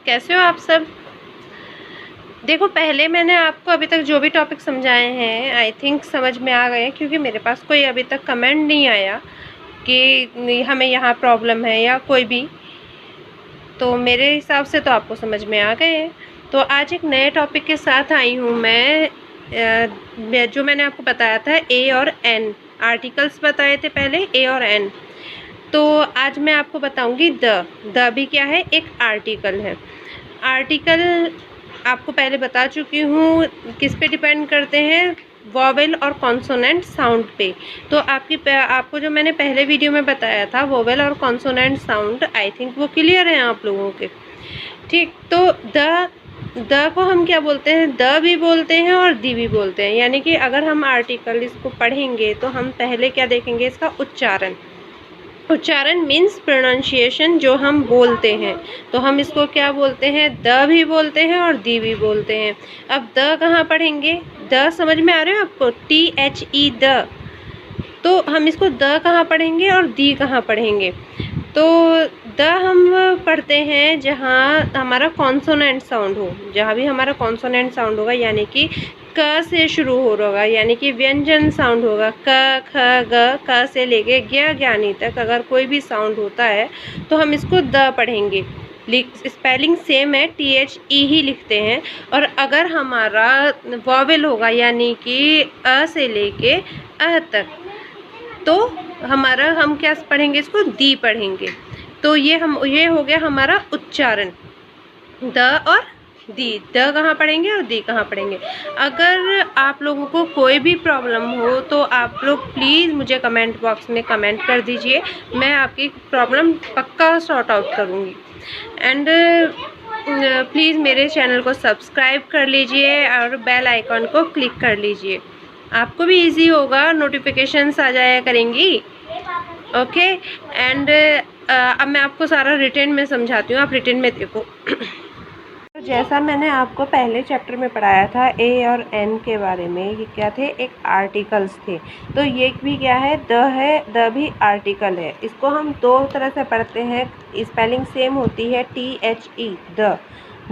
कैसे हो आप सब। देखो, पहले मैंने आपको अभी तक जो भी टॉपिक समझाए हैं आई थिंक समझ में आ गए, क्योंकि मेरे पास कोई अभी तक कमेंट नहीं आया कि हमें यहाँ प्रॉब्लम है या कोई भी। तो मेरे हिसाब से तो आपको समझ में आ गए हैं। तो आज एक नए टॉपिक के साथ आई हूँ मैं। जो मैंने आपको बताया था ए और एन आर्टिकल्स बताए थे पहले, ए और एन। तो आज मैं आपको बताऊंगी द भी क्या है, एक आर्टिकल है। आर्टिकल आपको पहले बता चुकी हूँ किस पे डिपेंड करते हैं, वोवेल और कॉन्सोनेंट साउंड पे। तो आपको जो मैंने पहले वीडियो में बताया था वोवेल और कॉन्सोनेंट साउंड, आई थिंक वो क्लियर है आप लोगों के। ठीक, तो द को हम क्या बोलते हैं, द भी बोलते हैं और दी भी बोलते हैं। यानी कि अगर हम आर्टिकल इसको पढ़ेंगे तो हम पहले क्या देखेंगे, इसका उच्चारण। उच्चारण मीन्स प्रोनाउंसिएशन, जो हम बोलते हैं। तो हम इसको क्या बोलते हैं, द भी बोलते हैं और दी भी बोलते हैं। अब द कहाँ पढ़ेंगे, द समझ में आ रहे हो आपको, THE द। तो हम इसको द कहाँ पढ़ेंगे और दी कहाँ पढ़ेंगे। तो द हम पढ़ते हैं जहाँ हमारा कॉन्सोनेंट साउंड हो, जहाँ भी हमारा कॉन्सोनेंट साउंड होगा, यानी कि क से शुरू हो रहा होगा, यानी कि व्यंजन साउंड होगा। क ख ग, क से लेके ज्ञानी तक अगर कोई भी साउंड होता है तो हम इसको द पढ़ेंगे। स्पेलिंग सेम है, THE ही लिखते हैं। और अगर हमारा वॉवेल होगा, यानी कि अ से लेके अ तक, तो हम क्या पढ़ेंगे, इसको दी पढ़ेंगे। तो ये हो गया हमारा उच्चारण, द और दी। द कहाँ पढ़ेंगे और दी कहाँ पढ़ेंगे। अगर आप लोगों को कोई भी प्रॉब्लम हो तो आप लोग प्लीज़ मुझे कमेंट बॉक्स में कमेंट कर दीजिए, मैं आपकी प्रॉब्लम पक्का सॉर्ट आउट करूँगी। एंड प्लीज़ मेरे चैनल को सब्सक्राइब कर लीजिए और बेल आइकॉन को क्लिक कर लीजिए, आपको भी इजी होगा, नोटिफिकेशंस आ जाया करेंगी। ओके। एंड अब मैं आपको सारा रिटन में समझाती हूँ, आप रिटन में देखो। तो जैसा मैंने आपको पहले चैप्टर में पढ़ाया था ए और एन के बारे में, ये क्या थे, एक आर्टिकल्स थे। तो ये भी क्या है, द भी आर्टिकल है। इसको हम दो तरह से पढ़ते हैं, स्पेलिंग सेम होती है, THE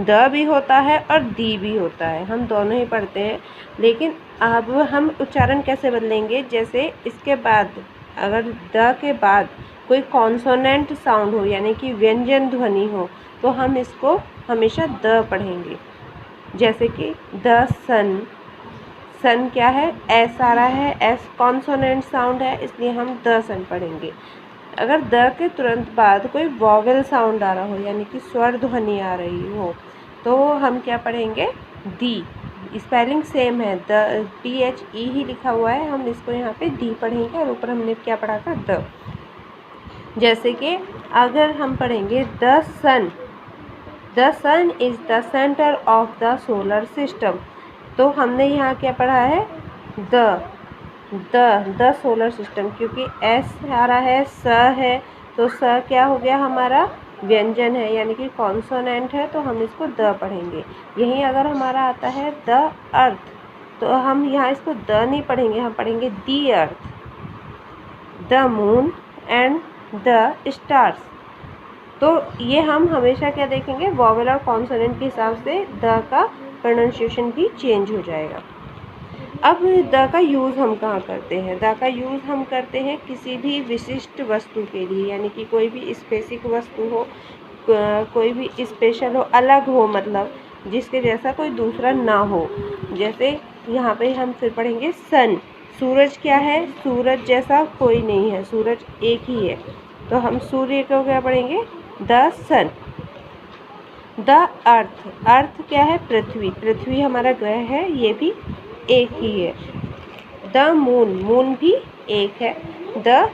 द भी होता है और दी भी होता है, हम दोनों ही पढ़ते हैं। लेकिन अब हम उच्चारण कैसे बदलेंगे, जैसे इसके बाद अगर द के बाद कोई कॉन्सोनेंट साउंड हो, यानी कि व्यंजन ध्वनि हो, तो हम इसको हमेशा द पढ़ेंगे। जैसे कि द सन, सन क्या है, एस आ रहा है, एस कॉन्सोनेंट साउंड है, इसलिए हम द सन पढ़ेंगे। अगर द के तुरंत बाद कोई वॉवेल साउंड आ रहा हो, यानी कि स्वर ध्वनि आ रही हो, तो हम क्या पढ़ेंगे, दी। स्पेलिंग सेम है, द THE ही लिखा हुआ है, हम इसको यहाँ पे दी पढ़ेंगे और ऊपर हमने क्या पढ़ा था, द। जैसे कि अगर हम पढ़ेंगे the sun is the centre of the solar system, तो हमने यहाँ क्या पढ़ा है, द सोलर सिस्टम, क्योंकि एस आ रहा है, स है, तो स क्या हो गया हमारा, व्यंजन है, यानी कि कॉन्सोनेंट है, तो हम इसको द पढ़ेंगे। यहीं अगर हमारा आता है द अर्थ, तो हम यहाँ इसको द नहीं पढ़ेंगे, हम पढ़ेंगे the earth, the moon and the stars. तो ये हम हमेशा क्या देखेंगे, वॉवेल और कॉन्सोनेंट के हिसाब से द का प्रोनाउंसिएशन भी चेंज हो जाएगा। अब द का यूज़ हम कहाँ करते हैं, द का यूज़ हम करते हैं किसी भी विशिष्ट वस्तु के लिए, यानी कि कोई भी स्पेसिफिक वस्तु हो, कोई भी स्पेशल हो, अलग हो, मतलब जिसके जैसा कोई दूसरा ना हो। जैसे यहाँ पे हम फिर पढ़ेंगे सन, सूरज क्या है, सूरज जैसा कोई नहीं है, सूरज एक ही है, तो हम सूर्य को क्या पढ़ेंगे, द सन। द अर्थ क्या है, पृथ्वी हमारा ग्रह है, ये भी एक ही है। द मून भी एक है। द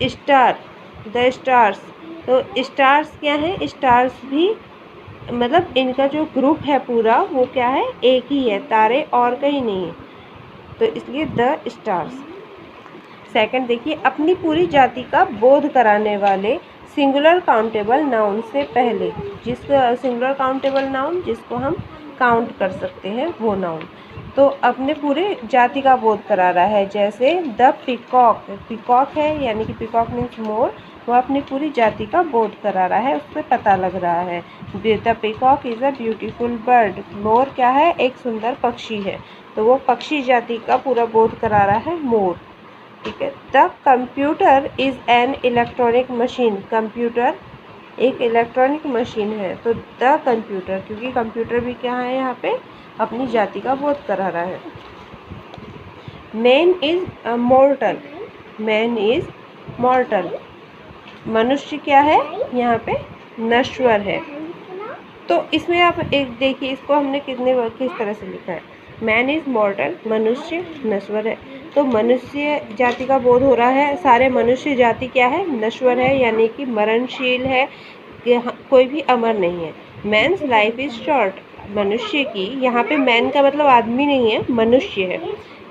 स्टार्स, तो स्टार्स क्या है, स्टार्स भी मतलब इनका जो ग्रुप है पूरा वो क्या है, एक ही है, तारे और कहीं नहीं है, तो इसलिए द स्टार्स। सेकंड देखिए, अपनी पूरी जाति का बोध कराने वाले सिंगुलर काउंटेबल नाउन से पहले, सिंगुलर काउंटेबल नाउन जिसको हम काउंट कर सकते हैं वो नाउन, तो अपने पूरे जाति का बोध करा रहा है। जैसे द पीकॉक है, यानी कि पीकॉक मीन्स मोर, वो अपनी पूरी जाति का बोध करा रहा है, उससे पता लग रहा है। The peacock is a beautiful bird. मोर क्या है? एक सुंदर पक्षी है, तो वो पक्षी जाति का पूरा बोध करा रहा है मोर। ठीक है। The computer is an electronic machine. Computer एक इलेक्ट्रॉनिक मशीन है, तो द कंप्यूटर, क्योंकि कंप्यूटर भी क्या है यहाँ पे? अपनी जाति का बोध करा रहा है। Man is मॉर्टल। Man is मॉर्टल। मनुष्य क्या है? यहाँ पे नश्वर है। तो इसमें आप एक देखिए, इसको हमने किस तरह से लिखा है। मैन इज मॉर्टल, मनुष्य नश्वर है। तो मनुष्य जाति का बोध हो रहा है, सारे मनुष्य जाति क्या है? नश्वर है, यानी कि मरणशील है, कि कोई भी अमर नहीं है। Man's life is short. मनुष्य की, यहाँ पे मैन का मतलब आदमी नहीं है, मनुष्य है।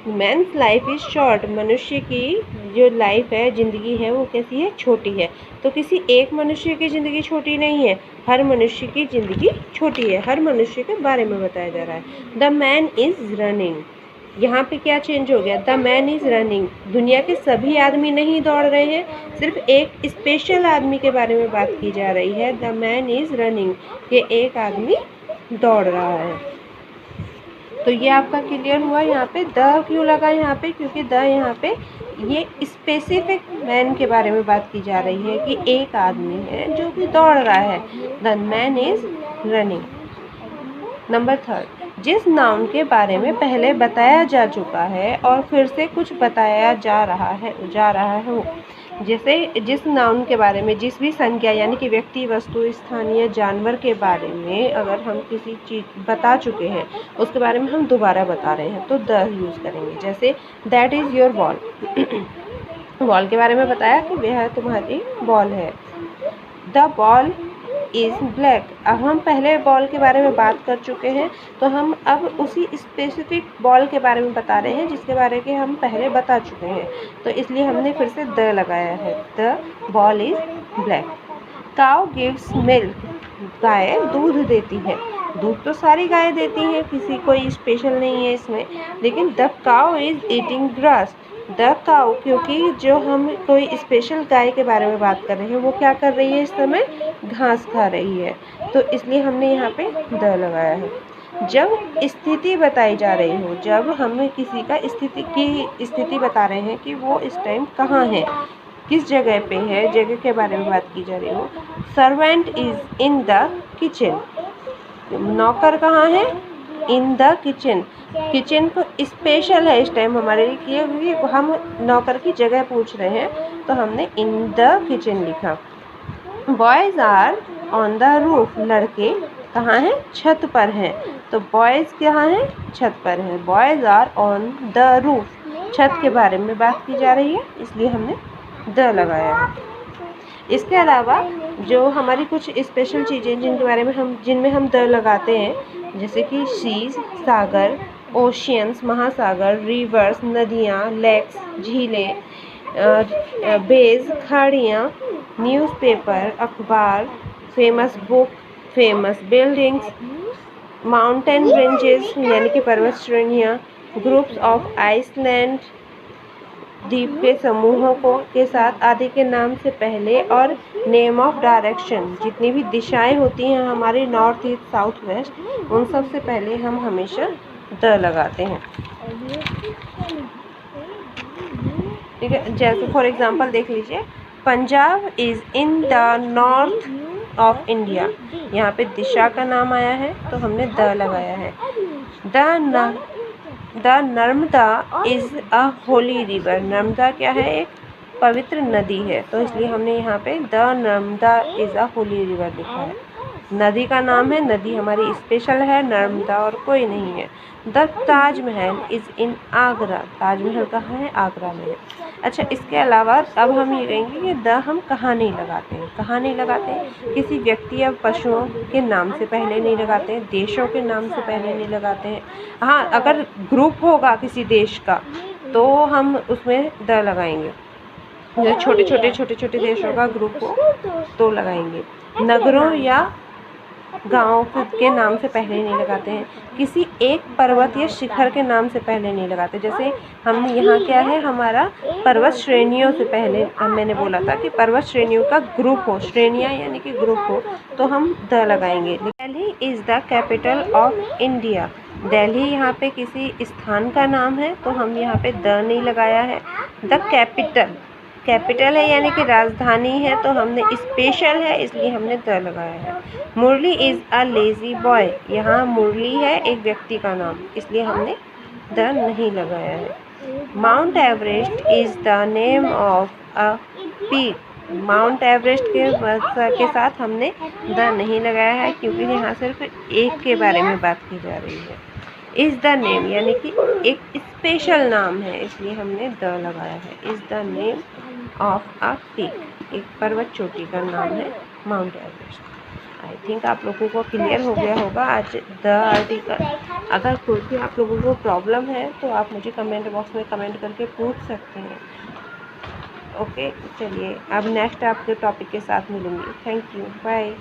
Man's life is short. मनुष्य की जो लाइफ है, ज़िंदगी है, वो कैसी है? छोटी है। तो किसी एक मनुष्य की ज़िंदगी छोटी नहीं है, हर मनुष्य की ज़िंदगी छोटी है। हर मनुष्य के बारे में बताया जा रहा है। The man is running. यहाँ पे क्या चेंज हो गया? The man is running. दुनिया के सभी आदमी नहीं दौड़ रहे हैं, सिर्फ एक स्पेशल आदमी के बारे में बात की जा रही है। द मैन इज़ रनिंग, कि एक आदमी दौड़ रहा है। तो ये आपका क्लियर हुआ। यहाँ पे द क्यों लगा यहाँ पे? क्योंकि द यहाँ पे ये स्पेसिफिक मैन के बारे में बात की जा रही है, कि एक आदमी है जो कि दौड़ रहा है। The man is running. Number 3, जिस नाउन के बारे में पहले बताया जा चुका है और फिर से कुछ बताया जा रहा है वो। जैसे जिस नाउन के बारे में, जिस भी संज्ञा यानी कि व्यक्ति, वस्तु, स्थानीय जानवर के बारे में अगर हम किसी चीज़ बता चुके हैं, उसके बारे में हम दोबारा बता रहे हैं, तो द यूज़ करेंगे। जैसे that is your ball. Ball के बारे में बताया कि वह तुम्हारी बॉल है। The ball is black. अब हम पहले बॉल के बारे में बात कर चुके हैं, तो हम अब उसी स्पेसिफिक बॉल के बारे में बता रहे हैं जिसके बारे में हम पहले बता चुके हैं, तो इसलिए हमने फिर से द लगाया है। The ball is black. Cow gives milk. गाय दूध देती है। दूध तो सारी गाय देती हैं, किसी कोई स्पेशल नहीं है इसमें। लेकिन the cow is eating grass. The cow, क्योंकि जो हम कोई स्पेशल गाय के बारे में बात कर रहे हैं, वो क्या कर रही है इस समय? घास खा रही है, तो इसलिए हमने यहाँ पे द लगाया है। जब स्थिति बताई जा रही हो, जब हम किसी का स्थिति बता रहे हैं कि वो इस टाइम कहाँ है, किस जगह पे है, जगह के बारे में बात की जा रही हो। Servant is in the kitchen. नौकर कहाँ है? इन द किचन। किचन को स्पेशल है इस टाइम हमारे लिए, क्योंकि हम नौकर की जगह पूछ रहे हैं, तो हमने इन द किचन लिखा। Boys are on the roof. लड़के कहाँ हैं? छत पर हैं। तो बॉयज़ कहाँ हैं? छत पर हैं। Boys are on the roof. छत के बारे में बात की जा रही है, इसलिए हमने द लगाया है। इसके अलावा जो हमारी कुछ स्पेशल चीज़ें जिनमें हम द लगाते हैं, जैसे कि सीज सागर, ओशियंस महासागर, रिवर्स नदियाँ, लेक्स झीलें, बेज खाड़ियाँ, न्यूज़पेपर अखबार, famous book, famous buildings, mountain ranges यानी कि पर्वत श्रेणियाँ, ग्रुप्स ऑफ आइसलैंड द्वीप के समूहों के साथ आदि के नाम से पहले, और नेम ऑफ डायरेक्शन, जितनी भी दिशाएं होती हैं हमारे नॉर्थ ईस्ट साउथ वेस्ट, उन सब से पहले हम हमेशा द लगाते हैं। ठीक है। जैसे फॉर एग्जांपल देख लीजिए, Punjab is in the north of India. यहाँ पे दिशा का नाम आया है, तो हमने द लगाया है। The Narmada is a Holi river. Narmada क्या है? एक पवित्र नदी है, तो इसलिए हमने यहाँ पे the Narmada is a Holi river लिखा है। नदी का नाम है, नदी हमारी स्पेशल है, नर्मदा और कोई नहीं है। The Taj Mahal is in Agra. Taj Mahal कहाँ है? आगरा में है। अच्छा, इसके अलावा अब हम ये कहेंगे कि द हम कहाँ नहीं लगाते हैं। कहाँ नहीं लगाते हैं? किसी व्यक्ति या पशुओं के नाम से पहले नहीं लगाते हैं, देशों के नाम से पहले नहीं लगाते हैं। हाँ, अगर ग्रुप होगा किसी देश का, तो हम उसमें द लगाएंगे। जो छोटे छोटे देशों का ग्रुप हो, तो लगाएंगे। नगरों या गाँव के नाम से पहले नहीं लगाते हैं, किसी एक पर्वत या शिखर के नाम से पहले नहीं लगाते। जैसे हमने यहाँ क्या है, हमारा पर्वत श्रेणियों से पहले मैंने बोला था कि पर्वत श्रेणियों का ग्रुप हो, श्रेणियाँ यानी कि ग्रुप हो, तो हम द लगाएंगे। Delhi is the capital of India. Delhi यहाँ पे किसी स्थान का नाम है, तो हम यहाँ पे द नहीं लगाया है। द कैपिटल है यानी कि राजधानी है, तो हमने स्पेशल है इसलिए हमने द लगाया है। मुरली इज़ अ लेज़ी बॉय। यहाँ मुरली है एक व्यक्ति का नाम, इसलिए हमने द नहीं लगाया है। Mount Everest is the name of a peak. Mount Everest के साथ हमने द नहीं लगाया है, क्योंकि यहाँ सिर्फ एक के बारे में बात की जा रही है। इज़ द नेम यानी कि एक स्पेशल नाम है, इसलिए हमने द लगाया है। Is the name of a peak, एक पर्वत चोटी का नाम है माउंट एवरेस्ट। आई थिंक आप लोगों को क्लियर हो गया होगा आज द आर्टिकल। अगर कोई भी आप लोगों को प्रॉब्लम है तो आप मुझे कमेंट बॉक्स में कमेंट करके पूछ सकते हैं। ओके, चलिए अब नेक्स्ट आपके टॉपिक के साथ मिलूँगी। Thank you, bye.